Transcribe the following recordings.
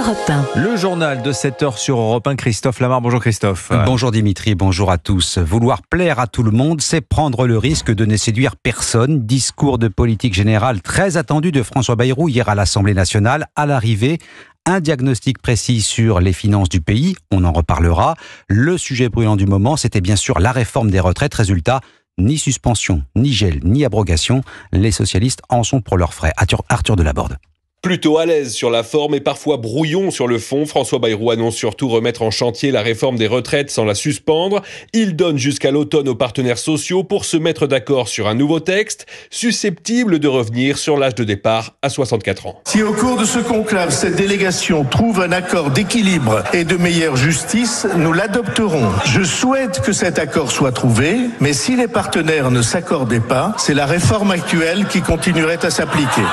Europe 1. Le journal de 7h sur Europe 1, Christophe Lamar. Bonjour Christophe. Bonjour Dimitri, bonjour à tous. Vouloir plaire à tout le monde, c'est prendre le risque de ne séduire personne. Discours de politique générale très attendu de François Bayrou hier à l'Assemblée nationale. À l'arrivée, un diagnostic précis sur les finances du pays, on en reparlera. Le sujet brûlant du moment, c'était bien sûr la réforme des retraites. Résultat, ni suspension, ni gel, ni abrogation. Les socialistes en sont pour leurs frais. Arthur Delaborde. Plutôt à l'aise sur la forme et parfois brouillon sur le fond, François Bayrou annonce surtout remettre en chantier la réforme des retraites sans la suspendre. Il donne jusqu'à l'automne aux partenaires sociaux pour se mettre d'accord sur un nouveau texte, susceptible de revenir sur l'âge de départ à 64 ans. Si au cours de ce conclave, cette délégation trouve un accord d'équilibre et de meilleure justice, nous l'adopterons. Je souhaite que cet accord soit trouvé, mais si les partenaires ne s'accordaient pas, c'est la réforme actuelle qui continuerait à s'appliquer.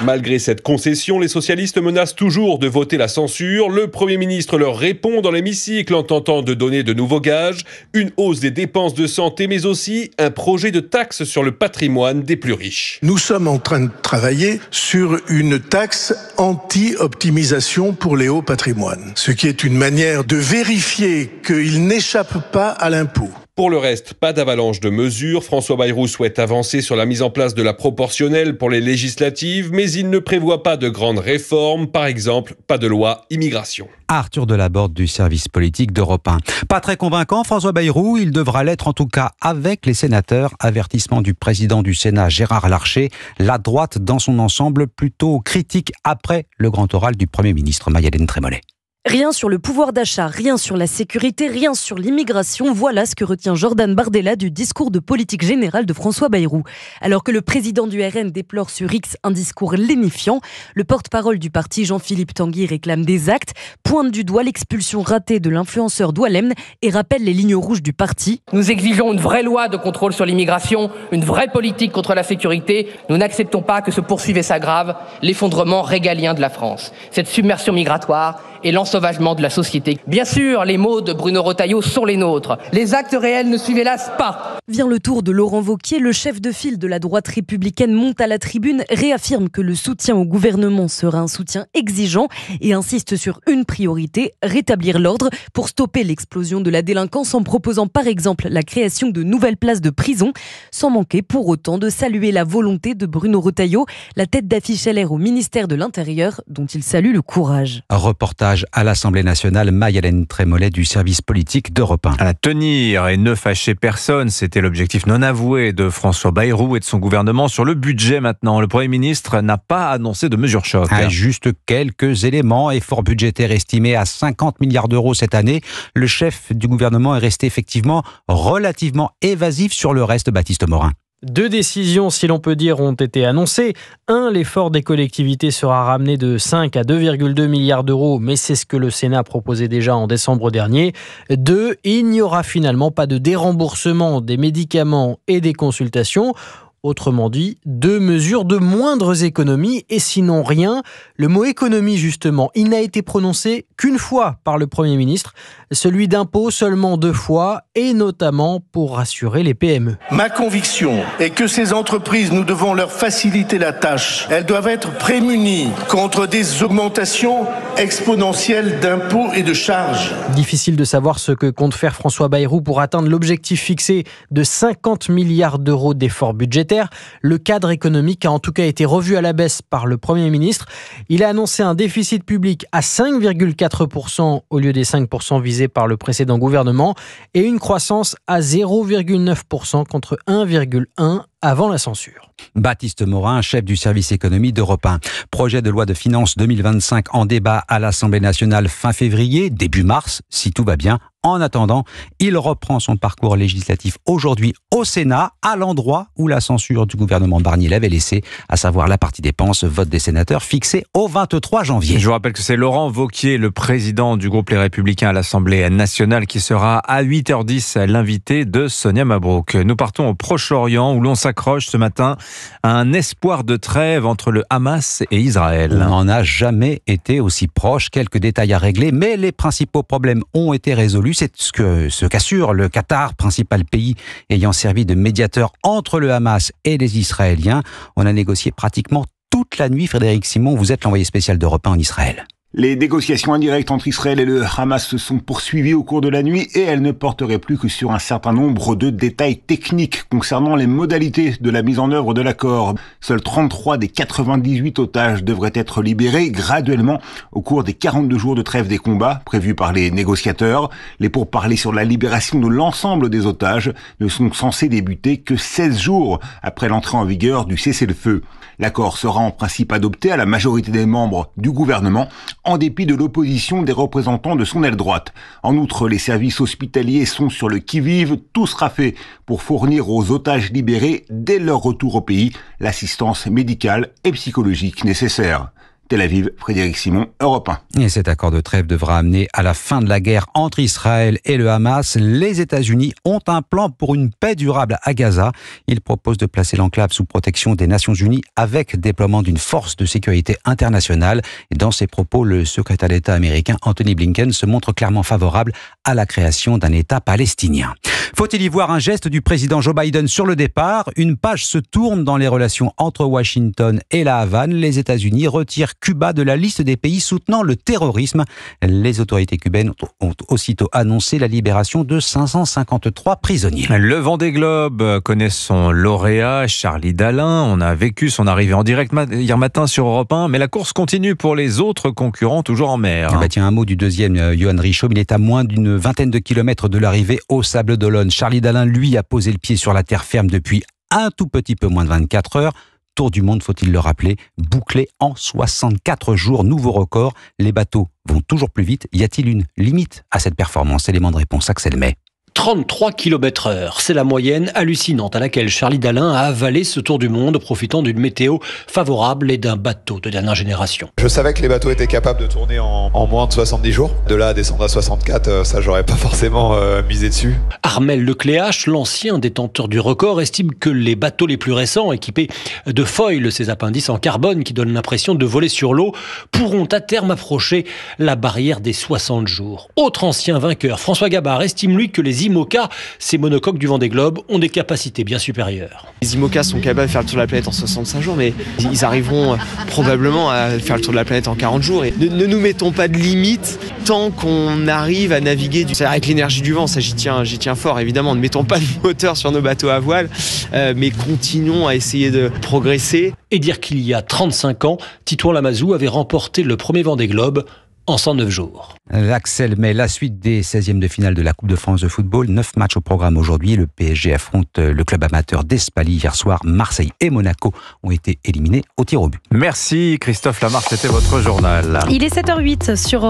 Malgré cette concession, les socialistes menacent toujours de voter la censure. Le Premier ministre leur répond dans l'hémicycle en tentant de donner de nouveaux gages, une hausse des dépenses de santé, mais aussi un projet de taxe sur le patrimoine des plus riches. Nous sommes en train de travailler sur une taxe anti-optimisation pour les hauts patrimoines, ce qui est une manière de vérifier qu'ils n'échappent pas à l'impôt. Pour le reste, pas d'avalanche de mesures. François Bayrou souhaite avancer sur la mise en place de la proportionnelle pour les législatives, mais il ne prévoit pas de grandes réformes, par exemple, pas de loi immigration. Arthur Delaborde du service politique d'Europe 1. Pas très convaincant, François Bayrou, il devra l'être en tout cas avec les sénateurs. Avertissement du président du Sénat, Gérard Larcher. La droite dans son ensemble plutôt critique après le grand oral du Premier ministre, Maya-Hélène Trémollet. Rien sur le pouvoir d'achat, rien sur la sécurité, rien sur l'immigration. Voilà ce que retient Jordan Bardella du discours de politique générale de François Bayrou. Alors que le président du RN déplore sur X un discours lénifiant, le porte-parole du parti Jean-Philippe Tanguy réclame des actes, pointe du doigt l'expulsion ratée de l'influenceur Doualem et rappelle les lignes rouges du parti. Nous exigeons une vraie loi de contrôle sur l'immigration, une vraie politique contre la sécurité. Nous n'acceptons pas que se poursuive et s'aggrave l'effondrement régalien de la France. Cette submersion migratoire et l'ensauvagement de la société. Bien sûr, les mots de Bruno Retailleau sont les nôtres. Les actes réels ne suivent hélas pas. Vient le tour de Laurent Wauquiez, le chef de file de la droite républicaine monte à la tribune, réaffirme que le soutien au gouvernement sera un soutien exigeant et insiste sur une priorité, rétablir l'ordre pour stopper l'explosion de la délinquance en proposant par exemple la création de nouvelles places de prison, sans manquer pour autant de saluer la volonté de Bruno Retailleau, la tête d'affiche LR au ministère de l'Intérieur, dont il salue le courage. Reportage à l'Assemblée nationale, Maya-Hélène Trémollet du service politique d'Europe 1. À la tenir et ne fâcher personne, c'était l'objectif non avoué de François Bayrou et de son gouvernement. Sur le budget maintenant, le Premier ministre n'a pas annoncé de mesures choc. Juste quelques éléments. Effort budgétaire estimé à 50 milliards d'euros cette année. Le chef du gouvernement est resté effectivement relativement évasif sur le reste, Baptiste Morin. 2 décisions, si l'on peut dire, ont été annoncées. 1, l'effort des collectivités sera ramené de 5 à 2,2 milliards d'euros, mais c'est ce que le Sénat proposait déjà en décembre dernier. 2, il n'y aura finalement pas de déremboursement des médicaments et des consultations. Autrement dit, 2 mesures de moindres économies et sinon rien. Le mot économie, justement, il n'a été prononcé qu'une fois par le Premier ministre, celui d'impôt seulement 2 fois et notamment pour rassurer les PME. Ma conviction est que ces entreprises, nous devons leur faciliter la tâche. Elles doivent être prémunies contre des augmentations exponentielles d'impôts et de charges. Difficile de savoir ce que compte faire François Bayrou pour atteindre l'objectif fixé de 50 milliards d'euros d'efforts budgétaires. Le cadre économique a en tout cas été revu à la baisse par le Premier ministre. Il a annoncé un déficit public à 5,4% au lieu des 5% visés par le précédent gouvernement et une croissance à 0,9% contre 1,1% avant la censure. Baptiste Morin, chef du service économie d'Europe 1. Projet de loi de finances 2025 en débat à l'Assemblée nationale fin février, début mars, si tout va bien. En attendant, il reprend son parcours législatif aujourd'hui au Sénat, à l'endroit où la censure du gouvernement Barnier l'avait laissé, à savoir la partie dépenses, vote des sénateurs, fixée au 23 janvier. Je vous rappelle que c'est Laurent Wauquiez, le président du groupe Les Républicains à l'Assemblée nationale, qui sera à 8h10 l'invité de Sonia Mabrouk. Nous partons au Proche-Orient où l'on s'accroche ce matin à un espoir de trêve entre le Hamas et Israël. On n'en a jamais été aussi proche. Quelques détails à régler, mais les principaux problèmes ont été résolus. C'est ce qu'assure le Qatar, principal pays ayant servi de médiateur entre le Hamas et les Israéliens. On a négocié pratiquement toute la nuit. Frédéric Simon, vous êtes l'envoyé spécial d'Europe 1 en Israël. Les négociations indirectes entre Israël et le Hamas se sont poursuivies au cours de la nuit et elles ne porteraient plus que sur un certain nombre de détails techniques concernant les modalités de la mise en œuvre de l'accord. Seuls 33 des 98 otages devraient être libérés graduellement au cours des 42 jours de trêve des combats prévus par les négociateurs. Les pourparlers sur la libération de l'ensemble des otages ne sont censés débuter que 16 jours après l'entrée en vigueur du cessez-le-feu. L'accord sera en principe adopté à la majorité des membres du gouvernement, en dépit de l'opposition des représentants de son aile droite. En outre, les services hospitaliers sont sur le qui-vive. Tout sera fait pour fournir aux otages libérés, dès leur retour au pays, l'assistance médicale et psychologique nécessaire. Tel Aviv, Frédéric Simon, Europe 1. Et cet accord de trêve devra amener à la fin de la guerre entre Israël et le Hamas. Les États-Unis ont un plan pour une paix durable à Gaza. Ils proposent de placer l'enclave sous protection des Nations Unies avec déploiement d'une force de sécurité internationale. Et dans ses propos, le secrétaire d'État américain Anthony Blinken se montre clairement favorable à la création d'un État palestinien. Faut-il y voir un geste du président Joe Biden sur le départ ? Une page se tourne dans les relations entre Washington et la Havane. Les États-Unis retirent Cuba de la liste des pays soutenant le terrorisme. Les autorités cubaines ont aussitôt annoncé la libération de 553 prisonniers. Le Vendée Globe connaît son lauréat, Charlie Dalin. On a vécu son arrivée en direct hier matin sur Europe 1, mais la course continue pour les autres concurrents toujours en mer. Tiens, un mot du deuxième, Johan Richaud. Il est à moins d'une vingtaine de kilomètres de l'arrivée au Sables d'Olonne. Charlie Dalin, lui, a posé le pied sur la terre ferme depuis un tout petit peu moins de 24 heures. Tour du monde, faut-il le rappeler, bouclé en 64 jours, nouveau record. Les bateaux vont toujours plus vite. Y a-t-il une limite à cette performance ? Élément de réponse, Axel May. 33 km/h, c'est la moyenne hallucinante à laquelle Charlie Dalin a avalé ce tour du monde, profitant d'une météo favorable et d'un bateau de dernière génération. Je savais que les bateaux étaient capables de tourner en moins de 70 jours. De là à descendre à 64, ça j'aurais pas forcément misé dessus. Armel Lecléache, l'ancien détenteur du record, estime que les bateaux les plus récents, équipés de foils, ces appendices en carbone qui donnent l'impression de voler sur l'eau, pourront à terme approcher la barrière des 60 jours. Autre ancien vainqueur, François Gabard, estime lui que les IMOCA, ces monocoques du Vendée Globe, ont des capacités bien supérieures. Les IMOCA sont capables de faire le tour de la planète en 65 jours, mais ils arriveront probablement à faire le tour de la planète en 40 jours. Et ne nous mettons pas de limite tant qu'on arrive à naviguer avec l'énergie du vent. Ça, j'y tiens fort, évidemment. Ne mettons pas de moteur sur nos bateaux à voile, mais continuons à essayer de progresser. Et dire qu'il y a 35 ans, Titouan Lamazou avait remporté le premier Vendée Globe en 109 jours. Axel May, la suite des 16e de finale de la Coupe de France de football. 9 matchs au programme aujourd'hui. Le PSG affronte le club amateur d'Espaly hier soir. Marseille et Monaco ont été éliminés au tir au but. Merci Christophe Lamarre, c'était votre journal. Il est 7h08 sur